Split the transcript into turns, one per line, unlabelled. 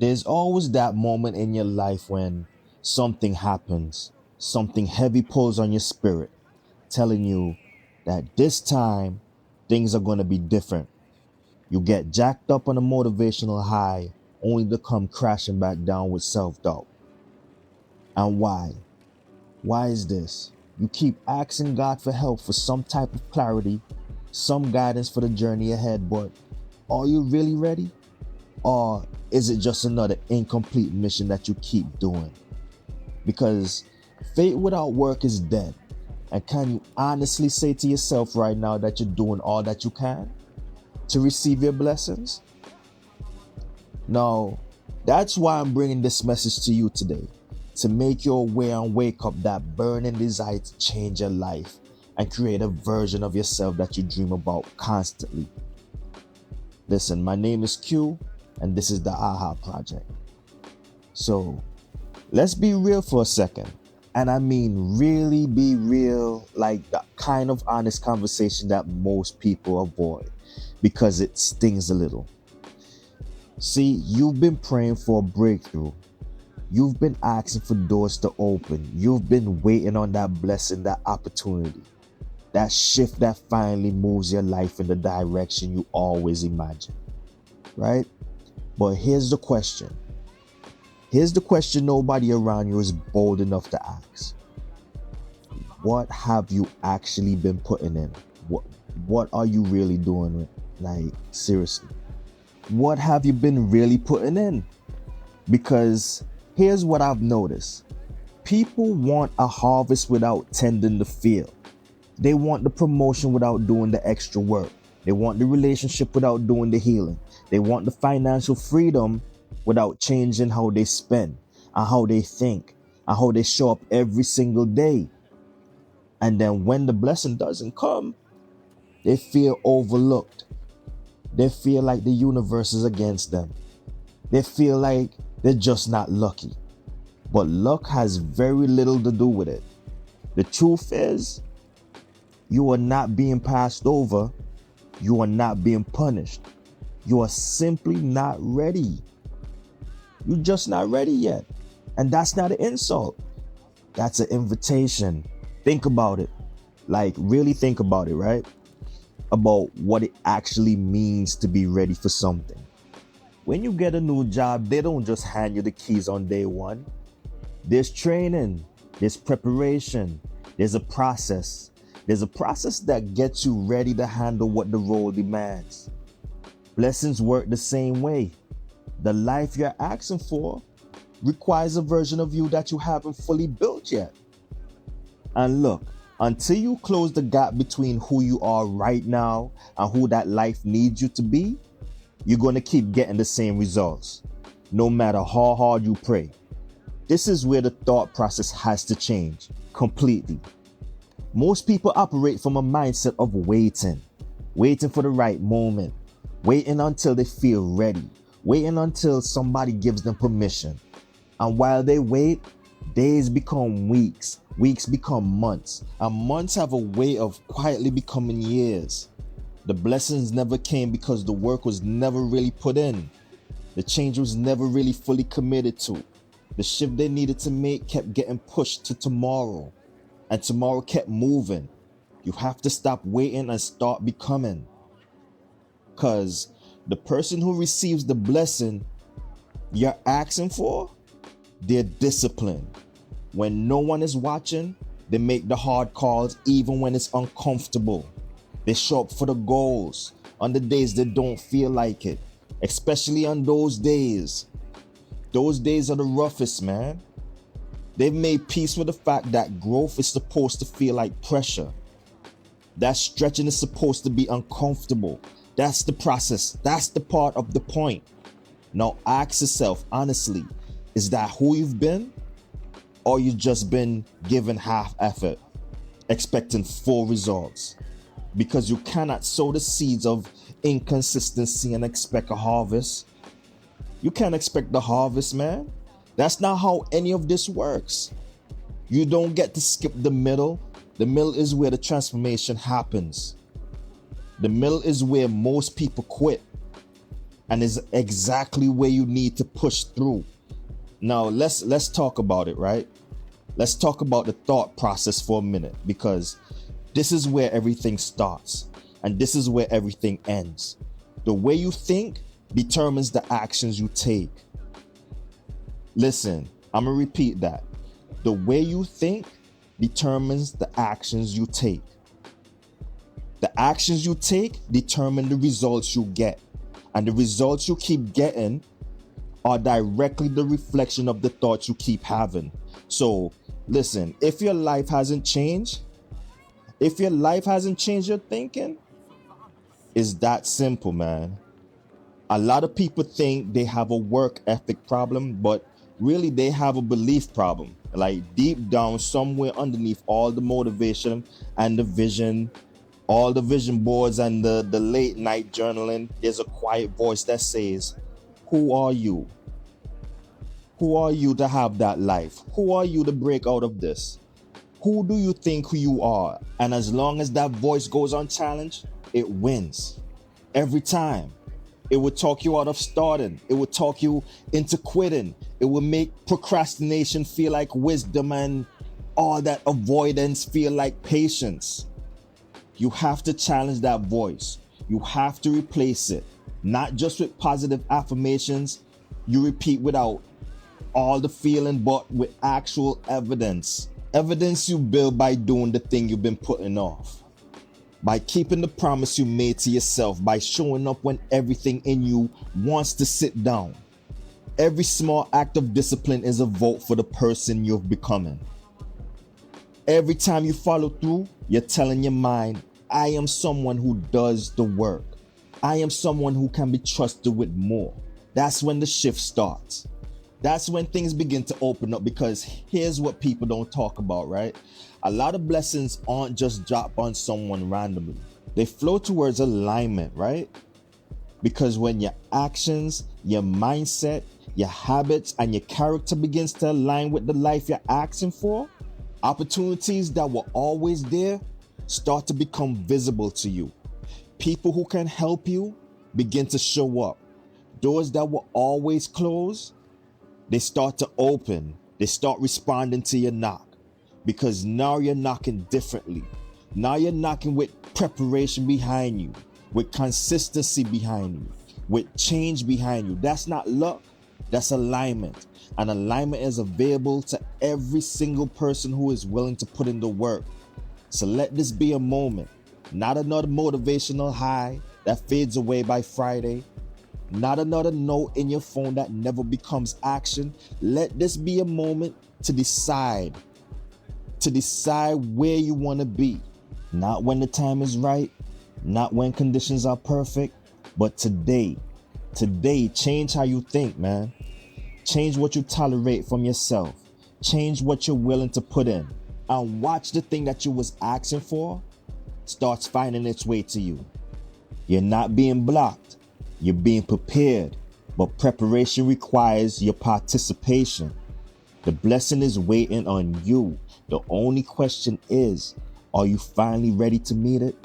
There's always that moment in your life when something happens, something heavy pulls on your spirit, telling you that this time things are going to be different. You get jacked up on a motivational high only to come crashing back down with self doubt. And why? Why is this? You keep asking God for help, for some type of clarity, some guidance for the journey ahead, but are you really ready? Or is it just another incomplete mission that you keep doing? Because faith without work is dead. And can you honestly say to yourself right now that you're doing all that you can to receive your blessings? Now, that's why I'm bringing this message to you today, to make you aware and wake up that burning desire to change your life and create a version of yourself that you dream about constantly. Listen, my name is Q, and this is the AHA Project. So, let's be real for a second. And I mean really be real, like the kind of honest conversation that most people avoid because it stings a little. See, you've been praying for a breakthrough. You've been asking for doors to open. You've been waiting on that blessing, that opportunity, that shift that finally moves your life in the direction you always imagined, right? But here's the question. Here's the question nobody around you is bold enough to ask. What have you actually been putting in? What are you really doing? Like, seriously. What have you been really putting in? Because here's what I've noticed. People want a harvest without tending the field. They want the promotion without doing the extra work. They want the relationship without doing the healing. They want the financial freedom without changing how they spend and how they think and how they show up every single day. And then when the blessing doesn't come, they feel overlooked. They feel like the universe is against them. They feel like they're just not lucky. But luck has very little to do with it. The truth is, you are not being passed over. You are not being punished. You are simply not ready. You're just not ready yet. And that's not an insult. That's an invitation. Think about it. Like, really think about it, right? About what it actually means to be ready for something. When you get a new job, they don't just hand you the keys on day one. There's training, there's preparation, there's a process. There's a process that gets you ready to handle what the role demands. Blessings work the same way. The life you're asking for requires a version of you that you haven't fully built yet. And look, until you close the gap between who you are right now and who that life needs you to be, you're going to keep getting the same results, no matter how hard you pray. This is where the thought process has to change completely. Most people operate from a mindset of waiting for the right moment, waiting until they feel ready, waiting until somebody gives them permission. And while they wait, days become weeks, weeks become months, and months have a way of quietly becoming years. The blessings never came because the work was never really put in. The change was never really fully committed to. The shift they needed to make kept getting pushed to tomorrow, and tomorrow kept moving. You have to stop waiting and start becoming. Because the person who receives the blessing you're asking for, they're disciplined. When no one is watching, they make the hard calls even when it's uncomfortable. They show up for the goals on the days they don't feel like it, especially on those days. Those days are the roughest, man. They've made peace with the fact that growth is supposed to feel like pressure. That stretching is supposed to be uncomfortable. That's the process. That's the part of the point. Now ask yourself honestly, is that who you've been? Or you just been given half effort, expecting full results? Because you cannot sow the seeds of inconsistency and expect a harvest. You can't expect the harvest, man. That's not how any of this works. You don't get to skip the middle. The middle is where the transformation happens. The middle is where most people quit. and is exactly where you need to push through. Now let's talk about it, right? Let's talk about the thought process for a minute, because this is where everything starts and this is where everything ends. The way you think determines the actions you take. Listen, I'm gonna repeat that. The way you think determines the actions you take. The actions you take determine the results you get. And the results you keep getting are directly the reflection of the thoughts you keep having. So, listen, if your life hasn't changed, your thinking, it's that simple, man. A lot of people think they have a work ethic problem, but really they have a belief problem. Like deep down, somewhere underneath all the motivation and the vision, all the vision boards and the late night journaling, there's a quiet voice that says, who are you? Who are you to have that life? Who are you to break out of this? Who do you think who you are? And as long as that voice goes unchallenged, it wins. Every time. It would talk you out of starting. It would talk you into quitting. It would make procrastination feel like wisdom and all that avoidance feel like patience. You have to challenge that voice. You have to replace it. Not just with positive affirmations you repeat without all the feeling, but with actual evidence. Evidence you build by doing the thing you've been putting off. By keeping the promise you made to yourself, by showing up when everything in you wants to sit down. Every small act of discipline is a vote for the person you're becoming. Every time you follow through, you're telling your mind, I am someone who does the work. I am someone who can be trusted with more. That's when the shift starts. That's when things begin to open up, because here's what people don't talk about, right? A lot of blessings aren't just dropped on someone randomly. They flow towards alignment, right? Because when your actions, your mindset, your habits, and your character begins to align with the life you're asking for, opportunities that were always there start to become visible to you. People who can help you begin to show up. Doors that were always closed, they start to open. They start responding to your knock. Because now you're knocking differently. Now you're knocking with preparation behind you, with consistency behind you, with change behind you. That's not luck, that's alignment. And alignment is available to every single person who is willing to put in the work. So let this be a moment, not another motivational high that fades away by Friday, not another note in your phone that never becomes action. Let this be a moment to decide where you want to be. Not when the time is right, not when conditions are perfect, but today. Today, change how you think, man. Change what you tolerate from yourself. Change what you're willing to put in. And watch the thing that you was asking for starts finding its way to you. You're not being blocked. You're being prepared. But preparation requires your participation. The blessing is waiting on you. The only question is, are you finally ready to meet it?